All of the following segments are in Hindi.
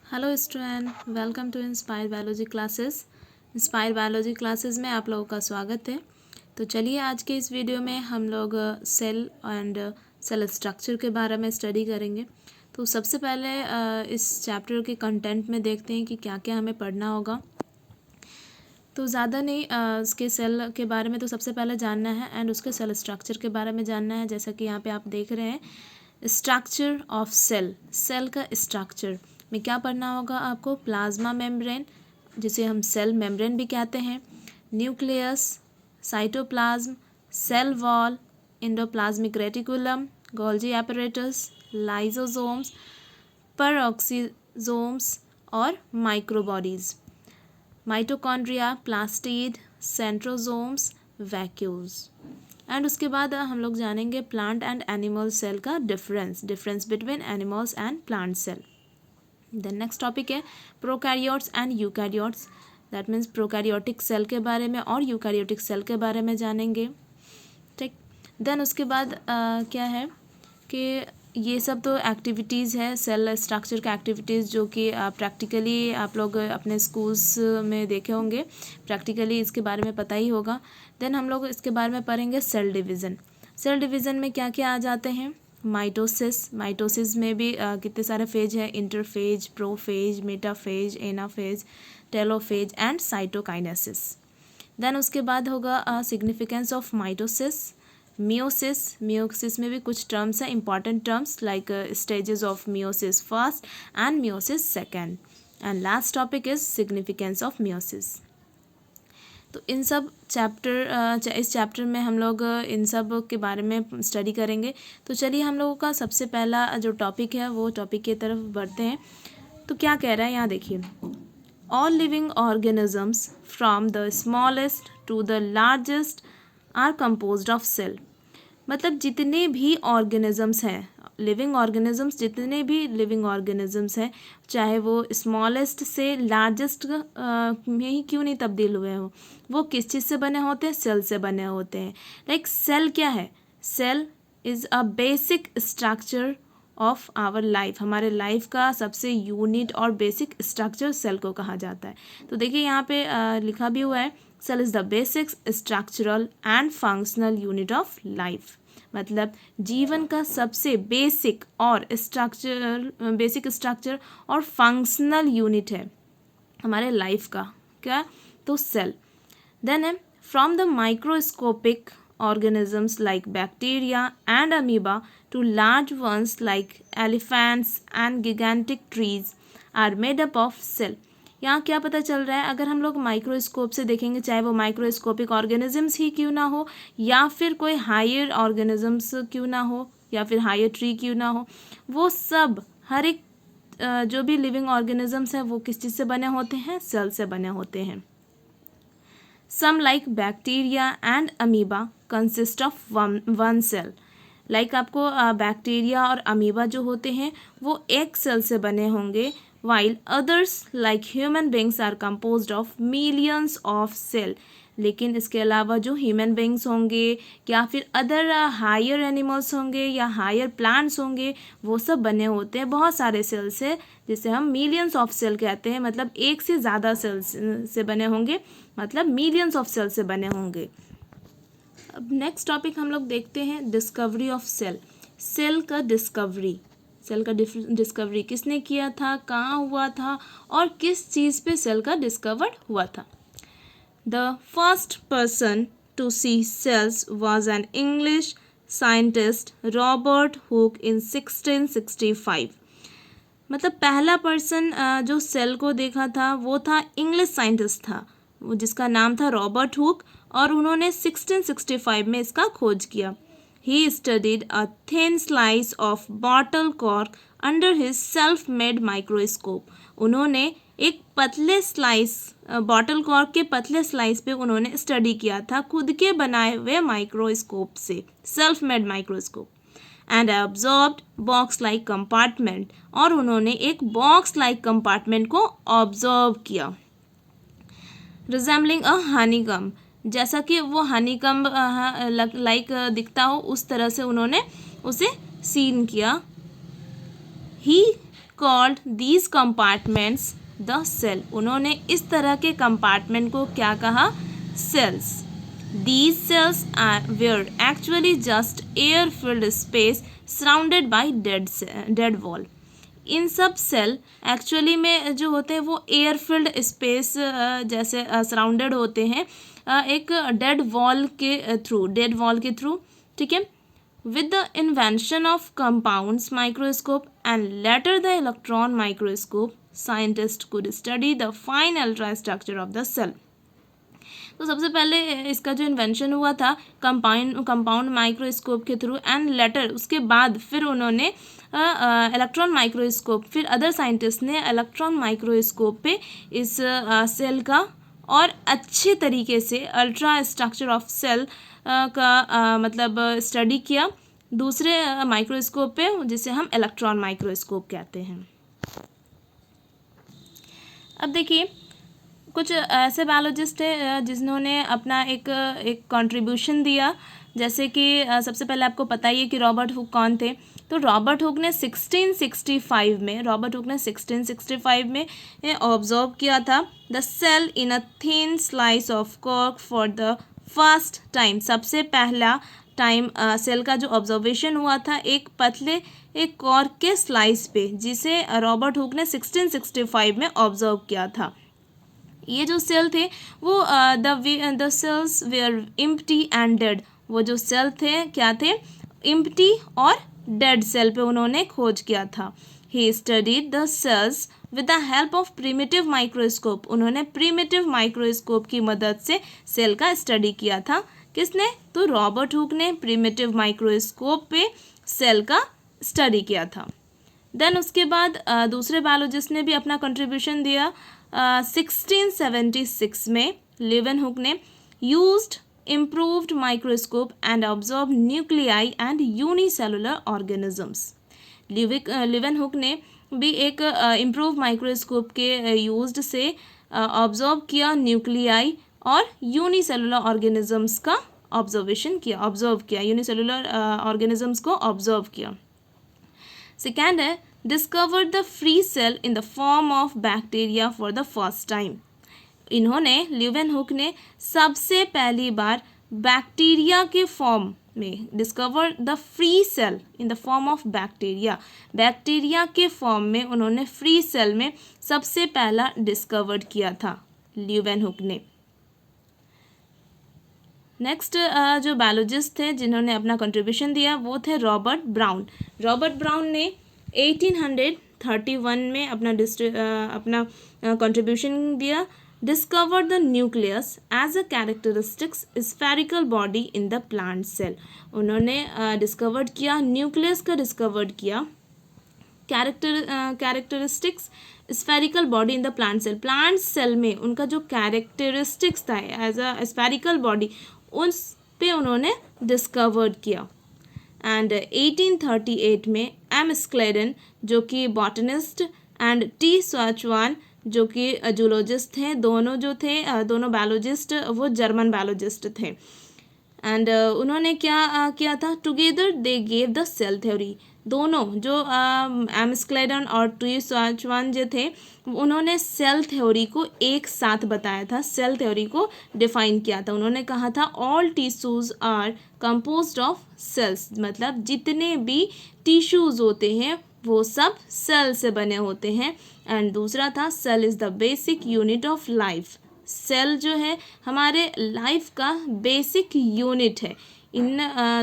Hello student, welcome to Inspire biology classes. Inspire biology classes में आप लोगों का स्वागत है। तो चलिए आज के इस वीडियो में हम लोग सेल एंड सेल स्ट्रक्चर के बारे में स्टडी करेंगे। तो सबसे पहले इस चैप्टर के कंटेंट में देखते हैं कि क्या क्या हमें पढ़ना होगा। तो ज़्यादा नहीं, उसके सेल के बारे में तो सबसे पहले जानना है एंड उसके सेल स्ट्रक्चर के बारे में जानना है। जैसा कि यहाँ पे आप देख रहे हैं, स्ट्रक्चर ऑफ सेल, सेल का स्ट्रक्चर में क्या पढ़ना होगा आपको। प्लाज्मा मेम्ब्रेन, जिसे हम सेल मेम्ब्रेन भी कहते हैं, nucleus, cytoplasm, cell wall, endoplasmic reticulum, Golgi apparatus, lysosomes, peroxisomes और microbodies, mitochondria, plastid, centrosomes, vacuoles. And उसके बाद हम लोग जानेंगे प्लांट एंड एनिमल सेल का difference between animals and plant cell. Then next topic है prokaryotes and eukaryotes, that means prokaryotic cell के बारे में और यूकैरियोटिक सेल के बारे में जानेंगे। ठीक, देन उसके बाद क्या है कि ये सब तो एक्टिविटीज़ है, सेल स्ट्रक्चर का एक्टिविटीज़, जो कि प्रैक्टिकली आप लोग अपने स्कूल्स में देखे होंगे, प्रैक्टिकली इसके बारे में पता ही होगा। देन हम लोग इसके बारे में पढ़ेंगे सेल डिवीज़न। सेल डिवीज़न में क्या क्या आ जाते हैं, माइटोसिस में भी कितने सारे फेज है, interphase, prophase, metaphase, anaphase, telophase and cytokinesis. Then उसके बाद होगा सिग्निफिकेंस ऑफ माइटोसिस, मियोसिस में भी कुछ टर्म्स हैं, important terms like stages of meiosis first and meiosis second. And last topic is significance of meiosis. तो इन सब इस चैप्टर में हम लोग इन सब के बारे में स्टडी करेंगे। तो चलिए हम लोगों का सबसे पहला जो टॉपिक है वो टॉपिक की तरफ बढ़ते हैं। तो क्या कह रहा है यहाँ देखिए, all living organisms from the smallest to the largest are composed of cell. मतलब जितने भी ऑर्गेनिजम्स हैं, लिविंग ऑर्गेनिजम्स, जितने भी लिविंग ऑर्गेनिजम्स हैं, चाहे वो स्मॉलेस्ट से लार्जेस्ट में ही क्यों नहीं तब्दील हुए हो, वो किस चीज़ से बने होते हैं, सेल से बने होते हैं। लाइक सेल क्या है, cell is a basic structure of our life, हमारे लाइफ का सबसे यूनिट और बेसिक स्ट्रक्चर सेल को कहा जाता है। तो देखिए यहाँ पे लिखा भी हुआ है, cell is the basic structural and functional unit of life. मतलब जीवन का सबसे बेसिक स्ट्रक्चर और फंक्शनल यूनिट है हमारे लाइफ का, क्या, तो सेल। देन है from the microscopic organisms like bacteria and amoeba to large ones like elephants and gigantic trees are made up of cell। यहाँ क्या पता चल रहा है, अगर हम लोग माइक्रोस्कोप से देखेंगे, चाहे वो माइक्रोस्कोपिक ऑर्गेनिजम्स ही क्यों ना हो, या फिर कोई हायर ऑर्गेनिजम्स क्यों ना हो, या फिर हायर ट्री क्यों ना हो, वो सब हर एक जो भी लिविंग ऑर्गेनिजम्स हैं वो किस चीज़ से बने होते हैं, सेल से बने होते हैं। Some like bacteria and amoeba consist of one cell। Like आपको बैक्टीरिया और अमीबा जो होते हैं वो एक सेल से बने होंगे, while others like human beings are composed of millions of cell। लेकिन इसके अलावा जो ह्यूमन बींग्स होंगे या फिर अदर हायर एनिमल्स होंगे या हायर प्लांट्स होंगे, वो सब बने होते हैं बहुत सारे सेल से, जिसे हम मिलियंस ऑफ सेल कहते हैं। मतलब एक से ज़्यादा सेल से बने होंगे, मतलब मिलियंस ऑफ सेल से बने होंगे। अब नेक्स्ट टॉपिक हम लोग देखते हैं डिस्कवरी ऑफ सेल। सेल का डिस्कवरी किसने किया था, कहाँ हुआ था और किस चीज़ पे सेल का डिस्कवर्ड हुआ था। The first person to see cells was an English scientist Robert Hooke in 1665। मतलब पहला पर्सन जो सेल को देखा था वो था इंग्लिश साइंटिस्ट था, वो जिसका नाम था रॉबर्ट हुक, और उन्होंने 1665 में इसका खोज किया। He studied a thin slice of bottle cork under his self-made microscope। उन्होंने एक पतले स्लाइस, बॉटल कॉर्क के पतले स्लाइस पे उन्होंने स्टडी किया था खुद के बनाए हुए माइक्रोस्कोप से, self made microscope. And observed box like compartment, और उन्होंने एक बॉक्स लाइक कंपार्टमेंट को ऑब्जर्व किया। रिजेंबलिंग अ हनीकम, जैसा कि वो हनीकम लाइक दिखता हो, उस तरह से उन्होंने उसे सीन किया। He called these compartments the cell. उन्होंने इस तरह के कंपार्टमेंट को क्या कहा? Cells. These cells were actually just air-filled space surrounded by dead wall. इन सब सेल एक्चुअली में जो होते हैं वो एयर फिल्ड स्पेस जैसे सराउंडेड होते हैं एक डेड वॉल के थ्रू, ठीक है। With the invention of compounds microscope and later the electron microscope, scientist could study the fine ultra structure of the cell. तो सबसे पहले इसका जो इन्वेंशन हुआ था कंपाउंड माइक्रोस्कोप के थ्रू, एंड लेटर उसके बाद फिर उन्होंने इलेक्ट्रॉन माइक्रोस्कोप, फिर अदर साइंटिस्ट ने इलेक्ट्रॉन माइक्रोस्कोप पे इस सेल का और अच्छे तरीके से अल्ट्रा स्ट्रक्चर ऑफ सेल का मतलब स्टडी किया दूसरे माइक्रोस्कोप पे, जिसे हम इलेक्ट्रॉन माइक्रोस्कोप कहते हैं। अब देखिए कुछ ऐसे बायोलॉजिस्ट थे जिन्होंने अपना एक कंट्रीब्यूशन दिया, जैसे कि सबसे पहले आपको पता ही है कि रॉबर्ट हुक कौन थे। तो रॉबर्ट हुक ने 1665 में ऑब्जर्व किया था the cell in a thin slice of cork for the first time. सबसे पहला टाइम सेल का जो ऑब्जर्वेशन हुआ था एक पतले एक कॉर्क के स्लाइस पे, जिसे रॉबर्ट हुक ने 1665 में ऑब्जर्व किया था। ये जो सेल थे वो the cells were empty and dead. वो जो सेल थे क्या थे? एम्प्टी और डेड सेल पे उन्होंने खोज किया था। He studied the cells with the help of primitive microscope. उन्होंने प्रिमिटिव माइक्रोस्कोप की मदद से सेल का स्टडी किया था। किसने? तो रॉबर्ट हुक ने प्रिमिटिव माइक्रोस्कोप पे सेल का स्टडी किया था। देन उसके बाद दूसरे बायोलॉजिस्ट ने भी अपना कंट्रीब्यूशन दिया। 1676 में लेवेनहुक ने used improved microscope and observed nuclei and unicellular organisms. लेवेनहुक ने भी एक इम्प्रूव माइक्रोस्कोप के यूज्ड से ऑब्जर्व किया न्यूक्लियाई और यूनिसेलुलर ऑर्गेनिजम्स का ऑब्जर्व किया यूनिसेलुलर ऑर्गेनिजम्स को ऑब्जर्व किया। सेकेंड है discovered the free cell in the form of bacteria for the first time. इन्होंने लेवेनहुक ने सबसे पहली बार बैक्टीरिया के फॉर्म में discover the free cell in the form of bacteria के फॉर्म में उन्होंने फ्री सेल में सबसे पहला डिस्कवर्ड किया था लेवेनहुक ने। नेक्स्ट जो बायोलॉजिस्ट थे जिन्होंने अपना कंट्रीब्यूशन दिया वो थे रॉबर्ट ब्राउन ने 1831 में अपना कंट्रीब्यूशन दिया। Discovered the nucleus as a characteristics spherical body in the plant cell. उन्होंने डिस्कवर्ड किया न्यूक्लियस का डिस्कवर्ड किया characteristics spherical body in the plant cell में उनका जो कैरेक्टरिस्टिक्स था एज अ स्फेरिकल बॉडी उस पे उन्होंने डिस्कवर्ड किया। एंड 1838 में एम स्क्लेडन जो कि बॉटनिस्ट एंड टी स्वाचवान जो कि जूलॉजिस्ट थे, दोनों बायोलॉजिस्ट वो जर्मन बायोलॉजिस्ट थे। एंड उन्होंने क्या किया था? Together they gave the cell theory. दोनों जो एम स्क्लेडन और टी स्वाचवान जो थे उन्होंने सेल थ्योरी को एक साथ बताया था, सेल थ्योरी को डिफाइन किया था। उन्होंने कहा था all tissues are composed of cells, मतलब जितने भी टिश्यूज होते हैं वो सब सेल से बने होते हैं। एंड दूसरा था cell is the basic unit of life. Cell जो है हमारे लाइफ का बेसिक यूनिट है। इन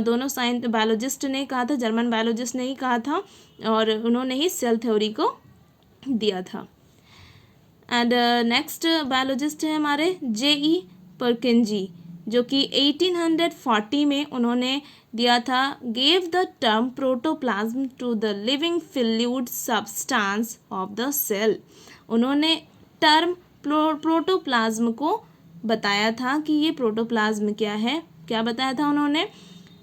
दोनों बायोलॉजिस्ट ने कहा था, जर्मन बायोलॉजिस्ट ने ही कहा था और उन्होंने ही सेल थ्योरी को दिया था। एंड नेक्स्ट बायोलॉजिस्ट है हमारे जे.ई. परकिंजी जो कि 1840 में उन्होंने दिया था gave the term protoplasm to the living fluid substance of the cell. उन्होंने टर्म प्रोटोप्लाज्म को बताया था कि ये प्रोटोप्लाज्म क्या है, क्या बताया था उन्होंने?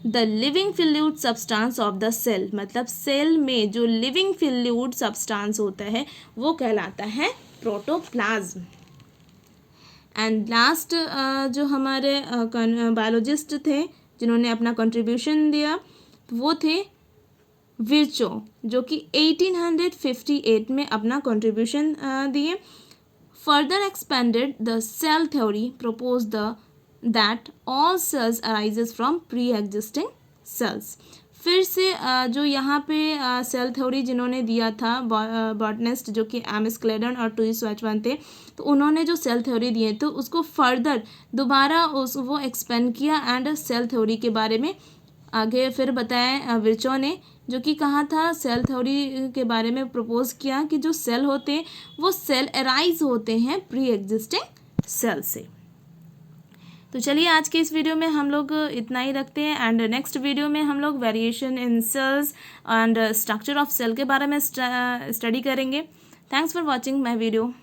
The living fluid substance of the cell, मतलब सेल में जो लिविंग फ्लूइड सब्सटेंस होता है वो कहलाता है प्रोटोप्लाज्म। एंड लास्ट जो हमारे बायोलॉजिस्ट थे जिन्होंने अपना कंट्रीब्यूशन दिया वो थे विर्चो, जो कि 1858 में अपना कंट्रीब्यूशन दिए. Further expanded the cell theory, propose that all cells arises from pre existing cells. फिर से जो यहाँ पे सेल थ्योरी जिन्होंने दिया था बॉटनिस्ट जो कि एमिस क्लेडन और टूई स्वैचमैन थे, तो उन्होंने जो सेल थ्योरी दिए तो उसको फर्दर दोबारा वो एक्सपेंड किया एंड सेल थ्योरी के बारे में आगे फिर बताया विर्चो ने, जो कि कहा था सेल थ्योरी के बारे में प्रपोज किया कि जो सेल होते हैं वो सेल अराइज होते हैं प्री एग्जिस्टिंग सेल से. तो चलिए आज के इस वीडियो में हम लोग इतना ही रखते हैं एंड नेक्स्ट वीडियो में हम लोग variation in cells and structure of cell के बारे में स्टडी करेंगे. Thanks for watching my video.